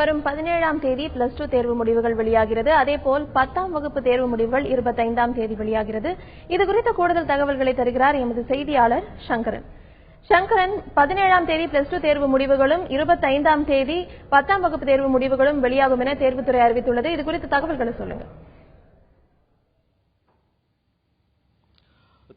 வரும் 17ஆம் தேதி பிளஸ் 2 தேர்வு முடிவுகள் வெளியாகிறது. அதேபோல் 10ஆம் வகுப்பு தேர்வு முடிவுகள் 25ஆம் தேதி வெளியாகிறது. இது குறித்த கூடுதல் தகவல்களை தருகிறார் எமது செய்தியாளர் சங்கரன். சங்கரன், 17ஆம் தேதி பிளஸ் 2 தேர்வு முடிவுகளும் 25ஆம் தேதி 10ஆம் வகுப்பு தேர்வு முடிவுகளும் வெளியாகும் என தேர்வுத்துறை அறிவித்துள்ளது. இது குறித்த தகவல்களை சொல்லுங்க.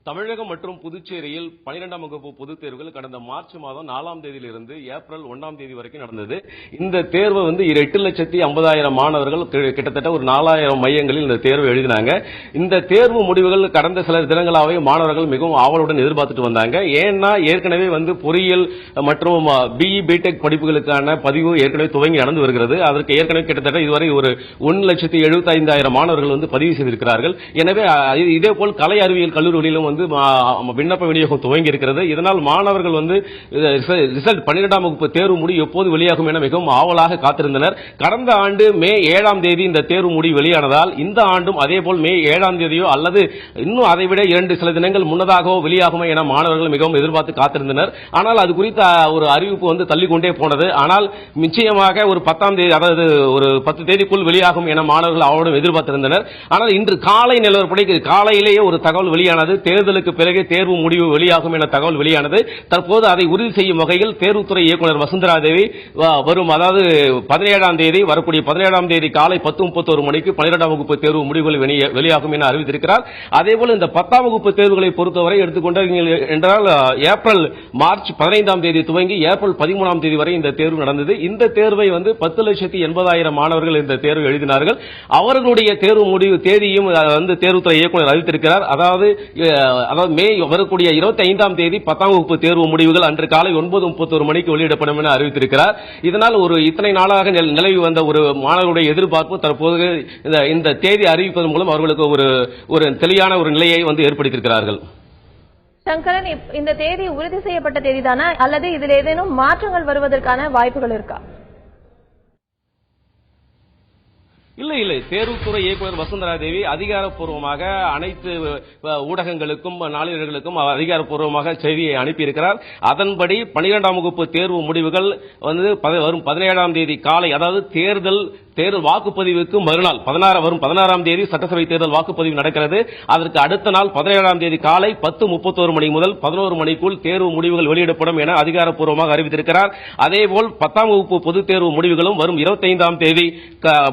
தமிழகம் மற்றும் புதுச்சேரியில் 12ஆம் வகுப்பு பொதுத் தேர்வுகள் கடந்த மார்ச் மாதம் 4ஆம் தேதியிலிருந்து ஏப்ரல் 1ஆம் தேதி வரைக்கும் நடந்தது. இந்த தேர்வு 8,50,000 மாணவர்கள் கிட்டத்தட்ட ஒரு 4,000 மையங்களில் இந்த தேர்வு எழுதினாங்க. இந்த தேர்வு முடிவுகள் கடந்த சில தினங்களாகவே மாணவர்கள் மிகவும் ஆவலுடன் எதிர்பார்த்துட்டு வந்தாங்க. ஏன்னா ஏற்கனவே பொறியியல் மற்றும் பிஇ பிடெக் படிப்புகளுக்கான பதிவு ஏற்கனவே துவங்கி நடந்து வருகிறது. அதற்கு ஏற்கனவே கிட்டத்தட்ட இதுவரை ஒரு 1,75,000 மாணவர்கள் பதிவு செய்திருக்கிறார்கள். எனவே இதேபோல் கலை அறிவியல் கல்லூரிகளிலும் விண்ணப்ப விநியோகம் துவங்கி இருக்கிறது. இதனால் மாணவர்கள் ரிசல்ட் 12ஆம் வகுப்பு தேர்வு முடிவு எப்போது வெளியாகும் என மிகவும் ஆவலாக காத்திருந்தனர். கடந்த ஆண்டு மே 7ஆம் தேதி இந்த தேர்வு முடிவு வெளியானதால் இந்த ஆண்டும் அதேபோல் மே 7ஆம் தேதியோ அல்லது இன்னும் அதைவிட சில தினங்கள் முன்னதாகவோ வெளியாகுமா என மாணவர்கள் மிகவும் எதிர்பார்த்து காத்திருந்தனர். ஆனால் அது குறித்த ஒரு அறிவிப்பு தள்ளிக்கொண்டே போனது. ஆனால் நிச்சயமாக ஒரு 10ஆம் தேதி, அதாவது ஒரு 10 தேதிக்குள் வெளியாகும் என மாணவர்கள் அவரோடு எதிர்பார்த்திருந்தனர். ஆனால் இன்று காலை நிலவரப்படி காலையிலேயே ஒரு தகவல் வெளியானது. தேர்தலுக்கு பிறகு தேர்வு முடிவு வெளியாகும் என தகவல் வெளியானது. தற்போது அதை உறுதி செய்யும் வகையில் தேர்வுத்துறை இயக்குநர் வசுந்தரா தேவி வரும், அதாவது 17ஆம் தேதி, வரக்கூடிய 17ஆம் தேதி காலை 10:31 மணிக்கு 12ஆம் வகுப்பு தேர்வு முடிவுகள் வெளியாகும் என அறிவித்திருக்கிறார். அதேபோல் இந்த 10ஆம் வகுப்பு தேர்வுகளை பொறுத்தவரை எடுத்துக்கொண்டால் என்றால் ஏப்ரல் மார்ச் 15ஆம் தேதி துவங்கி ஏப்ரல் 13ஆம் தேதி வரை இந்த தேர்வு நடந்தது. இந்த தேர்வை 10,80,000 மாணவர்கள் இந்த தேர்வு எழுதினார்கள். அவர்களுடைய தேர்வு முடிவு தேதியும் தேர்வுத்துறை இயக்குநர் அறிவித்திருக்கிறார். அதாவது மே வரக்கூடிய 25ஆம் தேதி 10ஆம் வகுப்பு தேர்வு முடிவுகள் அன்று காலை 9:31 மணிக்கு வெளியிடப்படும் என அறிவித்திருக்கிறார். இதனால் இத்தனை நாளாக நிலவி வந்த ஒரு மாணவர்களுடைய எதிர்பார்ப்பு தற்போது இந்த தேதி அறிவிப்பதன் மூலம் அவர்களுக்கு ஒரு தெளிவான ஒரு நிலையை ஏற்படுத்தியிருக்கிறார்கள். சங்கரன், இந்த தேதி உறுதி செய்யப்பட்ட தேதிதானா அல்லது இதில் ஏதேனும் மாற்றங்கள் வருவதற்கான வாய்ப்புகள் இருக்கா? இல்லை, தேர்வுத்துறை இயக்குநர் வசுந்தரா தேவி அதிகாரப்பூர்வமாக அனைத்து ஊடகங்களுக்கும் நாளிதழ்களுக்கும் அதிகாரப்பூர்வமாக செய்தியை அனுப்பியிருக்கிறார். அதன்படி 12ஆம் வகுப்பு தேர்வு முடிவுகள் வரும் 17ஆம் தேதி காலை, அதாவது தேர்தல் வாக்குப்பதிவுக்கு மறுநாள் வரும் 16ஆம் தேதி சட்டசபை தேர்தல் வாக்குப்பதிவு நடக்கிறது. அதற்கு அடுத்த நாள் 17ஆம் தேதி காலை 10:31 மணி முதல் 11 மணிக்குள் தேர்வு முடிவுகள் வெளியிடப்படும் என அதிகாரப்பூர்வமாக அறிவித்திருக்கிறார். அதேபோல் 10ஆம் வகுப்பு பொதுத் தேர்வு முடிவுகளும் வரும் 25ஆம் தேதி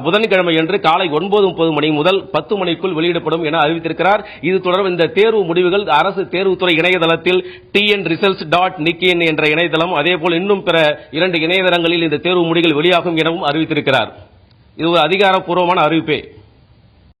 புதன்கிழமை என்று காலை 9:30 மணி முதல் 10 மணிக்குள் வெளியிடப்படும் என அறிவித்திருக்கிறார். இது தொடர்பாக இந்த தேர்வு முடிவுகள் அரசு தேர்வுத்துறை இணையதளத்தில் tnresults.nic என்ற இணையதளம், அதேபோல் இன்னும் பிற 2 இணையதளங்களில் இந்த தேர்வு முடிவுகள் வெளியாகும் எனவும் அறிவித்திருக்கிறார். இது ஒரு அதிகாரப்பூர்வமான அறிவிப்பே.